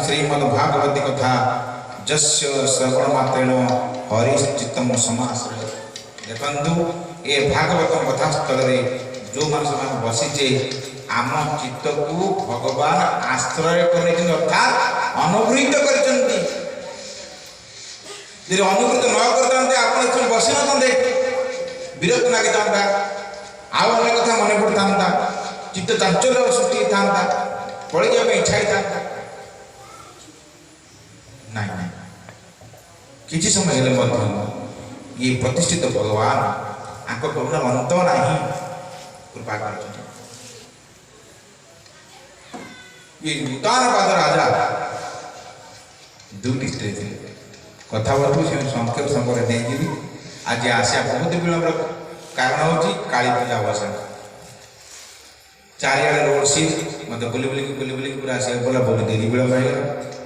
श्रीमद्भागवती कथा जस्य श्रवण मात्रेण हरिश्चित्तम समाश्रय। देखु ए भागवत कथा स्थल जो मान बसीचे आम चित्त को भगवान आश्रय कर अर्थात अनुगृहित कर अनुगृहित न करते आप बसी न विरक्त लगी था आउ अनेक कथा मन पड़ता चित्त चांचल्य सृष्टि था पड़ी जाए इच्छा ही था नहीं किसी समय ये प्रतिष्ठित भगवान आपको करुणा अंत नहीं कृपा कर नूतनवाद राजा दुईटी स्त्री थे कथाबर्तु से संक्षेप संपर्क नहीं आज आसिया बहुत विलंब कारण हूँ काली पूजा अवसर चारिआडे रोड सी मत बुली बुली पूरा आसिया बोला बहुत देरी विलंब हो